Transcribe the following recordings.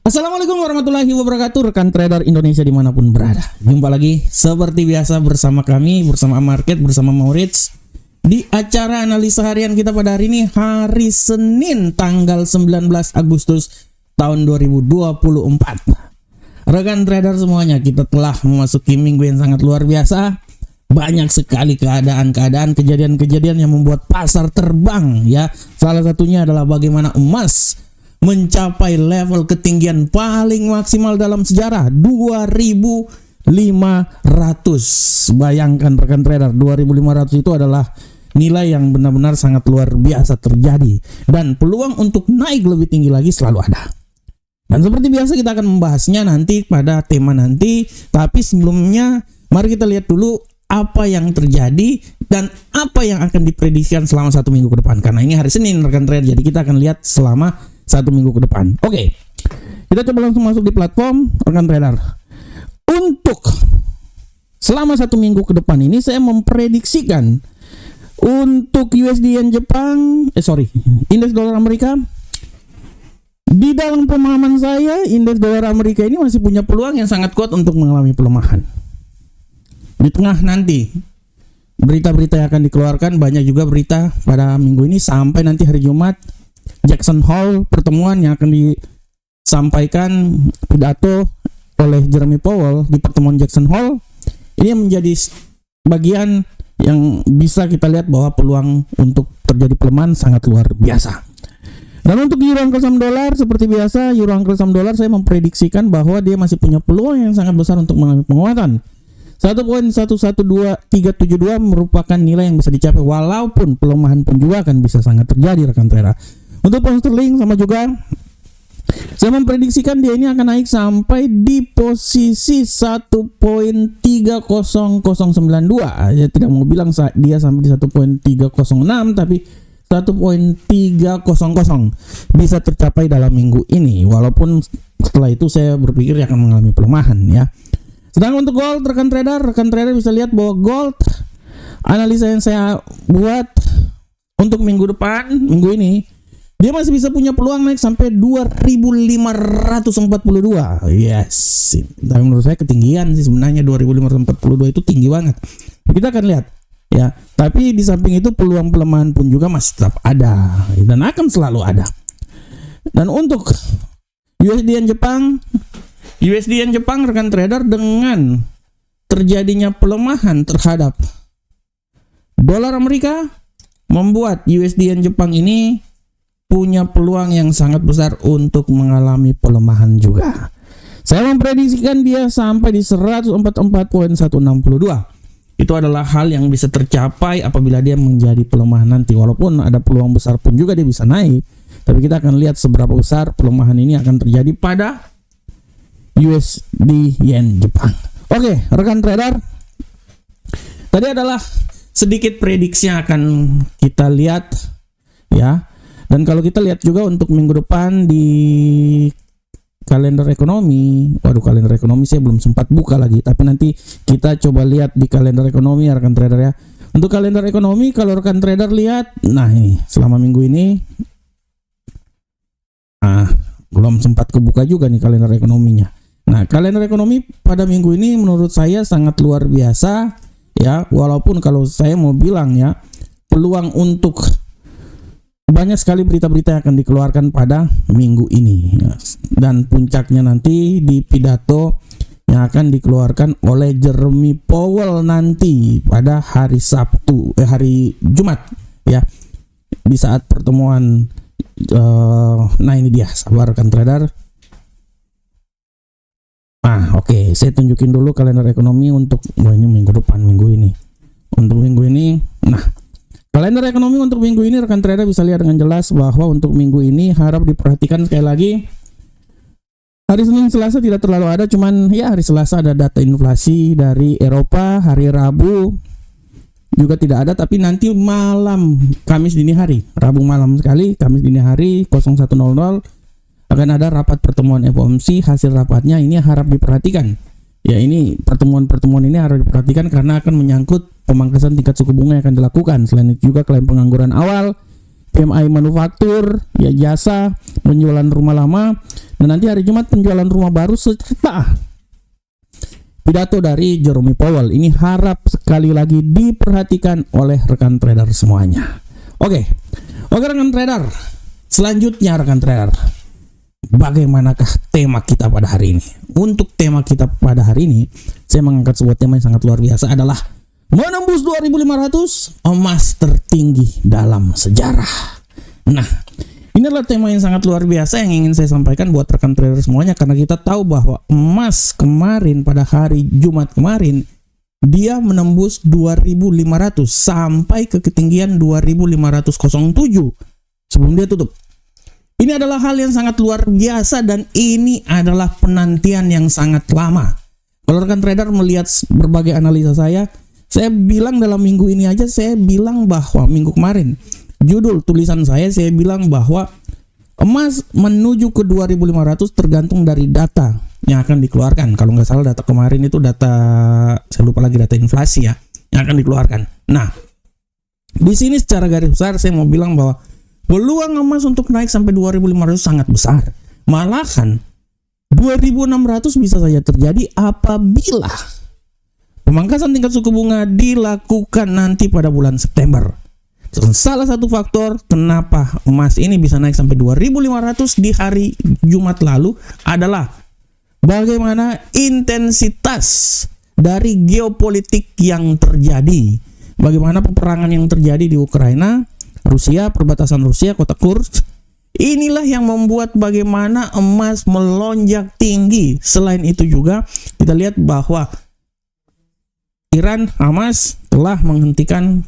Assalamualaikum warahmatullahi wabarakatuh, rekan trader Indonesia dimanapun berada. Jumpa lagi seperti biasa bersama kami, bersama Market, bersama Maurits di acara analisa harian kita pada hari ini, hari Senin tanggal 19 Agustus tahun 2024. Rekan trader semuanya, kita telah memasuki minggu yang sangat luar biasa. Banyak sekali keadaan-keadaan, kejadian-kejadian yang membuat pasar terbang ya. Salah satunya adalah bagaimana emas mencapai level ketinggian paling maksimal dalam sejarah 2.500. Bayangkan rekan trader, 2.500 itu adalah nilai yang benar-benar sangat luar biasa terjadi, dan peluang untuk naik lebih tinggi lagi selalu ada. Dan seperti biasa kita akan membahasnya nanti pada tema nanti. Tapi sebelumnya mari kita lihat dulu apa yang terjadi dan apa yang akan diprediksikan selama 1 minggu ke depan. Karena ini hari Senin rekan trader, jadi kita akan lihat selama 1 minggu ke depan. Oke, kita coba langsung masuk di platform rekan trader. Untuk selama 1 minggu ke depan ini saya memprediksikan untuk USD Yen Jepang, indeks dolar Amerika. Di dalam pemahaman saya, indeks dolar Amerika ini masih punya peluang yang sangat kuat untuk mengalami pelemahan. Di tengah nanti berita-berita yang akan dikeluarkan, banyak juga berita pada minggu ini sampai nanti hari Jumat, Jackson Hole, pertemuan yang akan disampaikan pidato oleh Jeremy Powell di pertemuan Jackson Hole. Ini menjadi bagian yang bisa kita lihat bahwa peluang untuk terjadi pelemahan sangat luar biasa. Dan untuk euro angka saham dolar, seperti biasa, euro angka saham dolar saya memprediksikan bahwa dia masih punya peluang yang sangat besar untuk mengalami penguatan. 1.112372 merupakan nilai yang bisa dicapai, walaupun pelemahan pun juga akan bisa sangat terjadi rekan trader. Untuk pound sterling sama juga, saya memprediksikan dia ini akan naik sampai di posisi 1.30092. Saya tidak mau bilang dia sampai di 1.306, tapi 1.300 bisa tercapai dalam minggu ini. Walaupun setelah itu saya berpikir akan mengalami pelemahan ya. Sedangkan untuk gold rekan trader bisa lihat bahwa gold, analisa yang saya buat untuk minggu depan, minggu ini, dia masih bisa punya peluang naik sampai 2.542. Yes, tapi menurut saya ketinggian sih sebenarnya. 2.542 itu tinggi banget. Kita akan lihat ya. Tapi di samping itu peluang pelemahan pun juga masih tetap ada dan akan selalu ada. Dan untuk USD Yen Jepang rekan trader, dengan terjadinya pelemahan terhadap dolar Amerika, membuat USD Yen Jepang ini punya peluang yang sangat besar untuk mengalami pelemahan juga. Saya memprediksikan dia sampai di 144.162. Itu adalah hal yang bisa tercapai apabila dia menjadi pelemahan nanti. Walaupun ada peluang besar pun juga dia bisa naik, tapi kita akan lihat seberapa besar pelemahan ini akan terjadi pada USD Yen Jepang. Oke, rekan trader, tadi adalah sedikit prediksi yang akan kita lihat ya. Dan kalau kita lihat juga untuk minggu depan di kalender ekonomi, kalender ekonomi saya belum sempat buka lagi, tapi nanti kita coba lihat di kalender ekonomi ya rekan trader ya. Untuk kalender ekonomi, kalau rekan trader lihat, nah ini selama minggu ini belum sempat kebuka juga nih kalender ekonominya. Nah, kalender ekonomi pada minggu ini menurut saya sangat luar biasa ya. Walaupun kalau saya mau bilang ya, peluang untuk banyak sekali berita-berita yang akan dikeluarkan pada minggu ini ya. Dan puncaknya nanti di pidato yang akan dikeluarkan oleh Jeremy Powell nanti pada hari hari Jumat ya, di saat pertemuan. Nah ini dia, sabar rekan trader. Oke, saya tunjukin dulu kalender ekonomi untuk ini minggu depan, minggu ini. Untuk minggu ini, kalender ekonomi untuk minggu ini rekan trader bisa lihat dengan jelas bahwa untuk minggu ini harap diperhatikan sekali lagi. Hari Senin, Selasa tidak terlalu ada, cuman ya hari Selasa ada data inflasi dari Eropa, hari Rabu juga tidak ada, tapi nanti malam, Kamis dini hari, Rabu malam sekali, Kamis dini hari 01.00 akan ada rapat pertemuan FOMC. Hasil rapatnya ini harap diperhatikan. Ya, ini pertemuan-pertemuan ini harus diperhatikan karena akan menyangkut pemangkasan tingkat suku bunga yang akan dilakukan. Selain itu juga klaim pengangguran awal, PMI manufaktur, ya jasa, penjualan rumah lama, Dan nanti hari Jumat penjualan rumah baru serta pidato dari Jerome Powell. Ini harap sekali lagi diperhatikan oleh rekan trader semuanya. Oke rekan trader. Selanjutnya rekan trader, bagaimanakah tema kita pada hari ini? Untuk tema kita pada hari ini, saya mengangkat sebuah tema yang sangat luar biasa, adalah menembus 2.500, emas tertinggi dalam sejarah. Nah, ini adalah tema yang sangat luar biasa yang ingin saya sampaikan buat rekan trader semuanya, karena kita tahu bahwa emas kemarin pada hari Jumat kemarin dia menembus 2.500 sampai ke ketinggian 2.507 sebelum dia tutup. Ini adalah hal yang sangat luar biasa dan ini adalah penantian yang sangat lama. Kalau rekan trader melihat berbagai analisa saya bilang dalam minggu ini aja, saya bilang bahwa minggu kemarin judul tulisan saya bilang bahwa emas menuju ke 2.500 tergantung dari data yang akan dikeluarkan. Kalau nggak salah data kemarin itu data, saya lupa lagi, data inflasi ya, yang akan dikeluarkan. Nah, di sini secara garis besar saya mau bilang bahwa peluang emas untuk naik sampai 2.500 sangat besar. Malahan 2.600 bisa saja terjadi apabila pemangkasan tingkat suku bunga dilakukan nanti pada bulan September. Salah satu faktor kenapa emas ini bisa naik sampai 2.500 di hari Jumat lalu adalah bagaimana intensitas dari geopolitik yang terjadi. Bagaimana peperangan yang terjadi di Ukraina, Rusia, perbatasan Rusia, kota Kursk. Inilah yang membuat bagaimana emas melonjak tinggi. Selain itu juga kita lihat bahwa Iran, Hamas telah menghentikan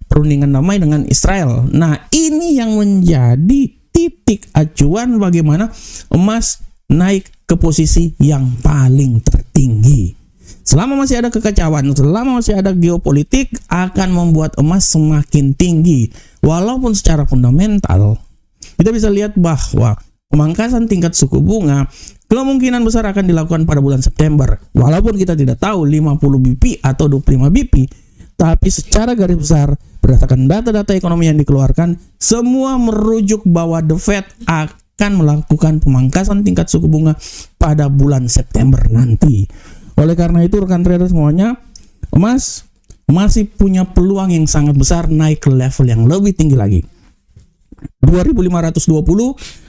perundingan damai dengan Israel. Nah, ini yang menjadi titik acuan bagaimana emas naik ke posisi yang paling tertinggi. Selama masih ada kekacauan, selama masih ada geopolitik, akan membuat emas semakin tinggi. Walaupun secara fundamental kita bisa lihat bahwa pemangkasan tingkat suku bunga kemungkinan besar akan dilakukan pada bulan September. Walaupun kita tidak tahu 50 BP atau 25 BP, tapi secara garis besar berdasarkan data-data ekonomi yang dikeluarkan, semua merujuk bahwa The Fed akan melakukan pemangkasan tingkat suku bunga pada bulan September nanti. Oleh karena itu rekan trader semuanya, emas masih punya peluang yang sangat besar naik ke level yang lebih tinggi lagi. 2.520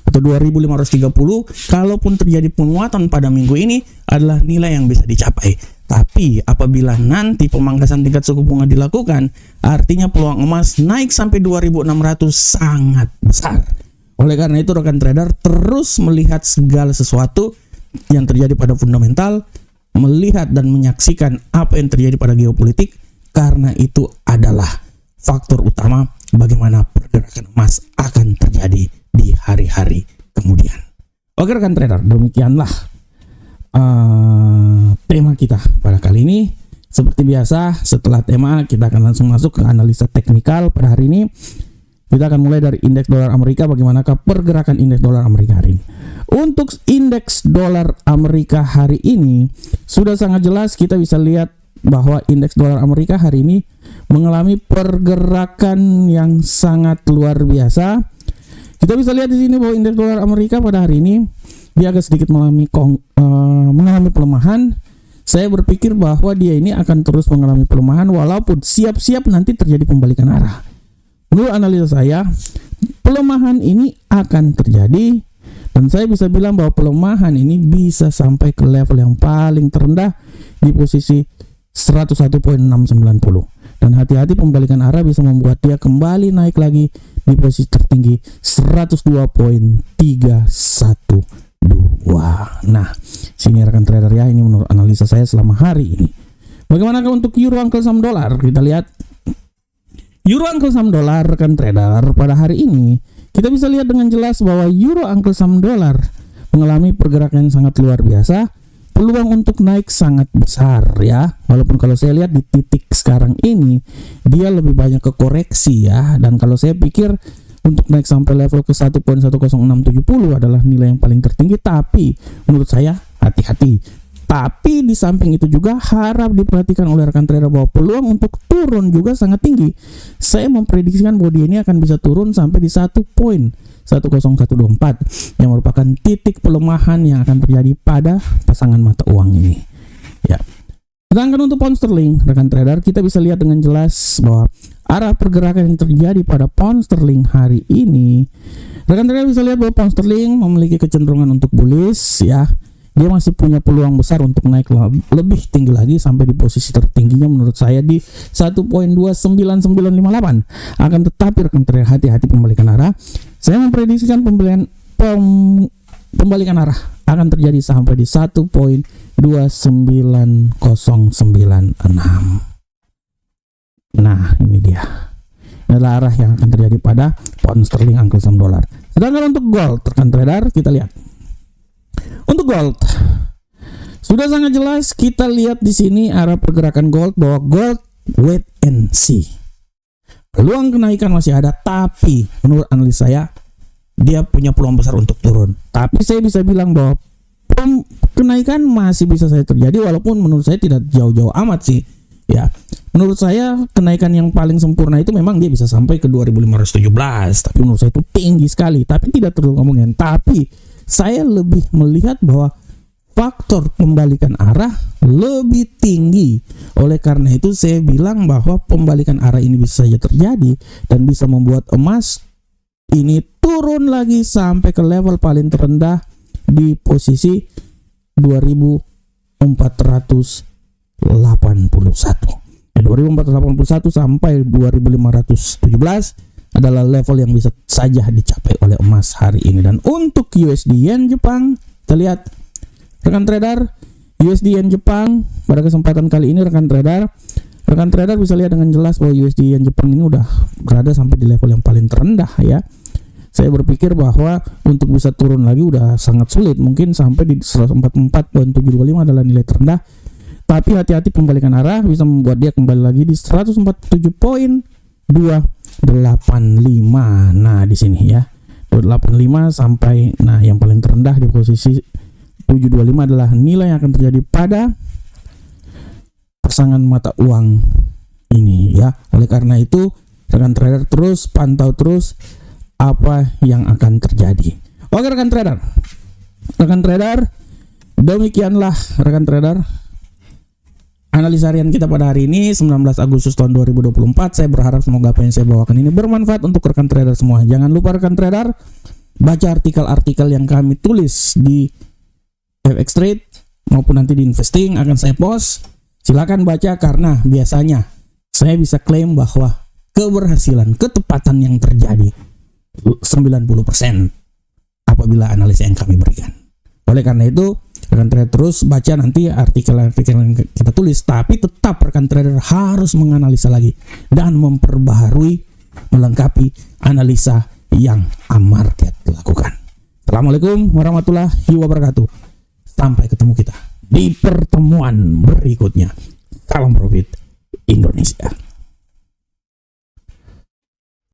atau 2.530, kalaupun terjadi penguatan pada minggu ini adalah nilai yang bisa dicapai. Tapi apabila nanti pemangkasan tingkat suku bunga dilakukan, artinya peluang emas naik sampai 2.600 sangat besar. Oleh karena itu rekan trader terus melihat segala sesuatu yang terjadi pada fundamental, melihat dan menyaksikan apa yang terjadi pada geopolitik, karena itu adalah faktor utama bagaimana pergerakan emas akan terjadi di hari-hari kemudian. Oke rekan trader, demikianlah tema kita pada kali ini. Seperti biasa, setelah tema kita akan langsung masuk ke analisa teknikal pada hari ini. Kita akan mulai dari indeks dolar Amerika. Bagaimanakah pergerakan indeks dolar Amerika hari ini? Untuk indeks dolar Amerika hari ini sudah sangat jelas, kita bisa lihat bahwa indeks dolar Amerika hari ini mengalami pergerakan yang sangat luar biasa. Kita bisa lihat di sini bahwa indeks dolar Amerika pada hari ini dia agak sedikit mengalami pelemahan. Saya berpikir bahwa dia ini akan terus mengalami pelemahan walaupun siap-siap nanti terjadi pembalikan arah. Menurut analisa saya, pelemahan ini akan terjadi dan saya bisa bilang bahwa pelemahan ini bisa sampai ke level yang paling terendah di posisi 101.690. Dan hati-hati, pembalikan arah bisa membuat dia kembali naik lagi di posisi tertinggi 102.312. Nah, sini rekan trader ya, ini menurut analisa saya selama hari ini. Bagaimanakah untuk euro angkel saham dolar? Kita lihat euro angkel saham dolar rekan trader pada hari ini. Kita bisa lihat dengan jelas bahwa euro angkel saham dolar mengalami pergerakan yang sangat luar biasa. Peluang untuk naik sangat besar ya. Walaupun kalau saya lihat di titik sekarang ini dia lebih banyak ke koreksi ya. Dan kalau saya pikir untuk naik sampai level ke 1.10670 adalah nilai yang paling tertinggi. Tapi menurut saya hati-hati. Tapi di samping itu juga harap diperhatikan oleh rekan trader bahwa peluang untuk turun juga sangat tinggi. Saya memprediksikan bahwa dia ini akan bisa turun sampai di 1.1 10124 yang merupakan titik pelemahan yang akan terjadi pada pasangan mata uang ini. Ya. Sedangkan untuk pound sterling, rekan trader, kita bisa lihat dengan jelas bahwa arah pergerakan yang terjadi pada pound sterling hari ini, rekan trader bisa lihat bahwa pound sterling memiliki kecenderungan untuk bullish ya. Dia masih punya peluang besar untuk naik lebih tinggi lagi sampai di posisi tertingginya menurut saya di 1.29958. Akan tetapi rekan trader, hati-hati pembalikan arah. Saya memprediksikan pembalikan arah akan terjadi sampai di 1.29096. Nah, ini dia. Ini adalah arah yang akan terjadi pada pound sterling angka saham dolar. Sedangkan untuk gold, rekan trader, kita lihat. Untuk gold, sudah sangat jelas kita lihat di sini arah pergerakan gold bahwa gold wait and see. Peluang kenaikan masih ada, tapi menurut analis saya dia punya peluang besar untuk turun. Tapi saya bisa bilang bahwa kenaikan masih bisa saja terjadi walaupun menurut saya tidak jauh-jauh amat sih. Ya, menurut saya kenaikan yang paling sempurna itu memang dia bisa sampai ke 2517, tapi menurut saya itu tinggi sekali, tapi tidak terlalu ngomongin. Tapi saya lebih melihat bahwa faktor pembalikan arah lebih tinggi. Oleh karena itu saya bilang bahwa pembalikan arah ini bisa saja terjadi dan bisa membuat emas ini turun lagi sampai ke level paling terendah di posisi 2481. 2481 sampai 2517 adalah level yang bisa saja dicapai oleh emas hari ini. Dan untuk USD Yen Jepang, kita lihat rekan trader, USD Yen Jepang pada kesempatan kali ini rekan trader bisa lihat dengan jelas bahwa USD Yen Jepang ini udah berada sampai di level yang paling terendah ya. Saya berpikir bahwa untuk bisa turun lagi udah sangat sulit, mungkin sampai di 144.725 adalah nilai terendah. Tapi hati-hati pembalikan arah bisa membuat dia kembali lagi di 147.285. Nah, di sini ya. 285 sampai yang paling terendah di posisi 725 adalah nilai yang akan terjadi pada pasangan mata uang ini ya. Oleh karena itu, rekan trader terus pantau terus apa yang akan terjadi. Oke rekan trader. Demikianlah rekan trader analisa harian kita pada hari ini 19 Agustus tahun 2024. Saya berharap semoga apa yang saya bawakan ini bermanfaat untuk rekan trader semua. Jangan lupa rekan trader baca artikel-artikel yang kami tulis di FX Trade maupun nanti di Investing akan saya post. Silakan baca karena biasanya saya bisa klaim bahwa keberhasilan, ketepatan yang terjadi 90% apabila analisa yang kami berikan. Oleh karena itu rekan trader terus baca nanti artikel-artikel yang kita tulis, tapi tetap rekan trader harus menganalisa lagi dan memperbaharui, melengkapi analisa yang market lakukan. Assalamualaikum warahmatullahi wabarakatuh. Sampai ketemu kita di pertemuan berikutnya. Salam profit Indonesia.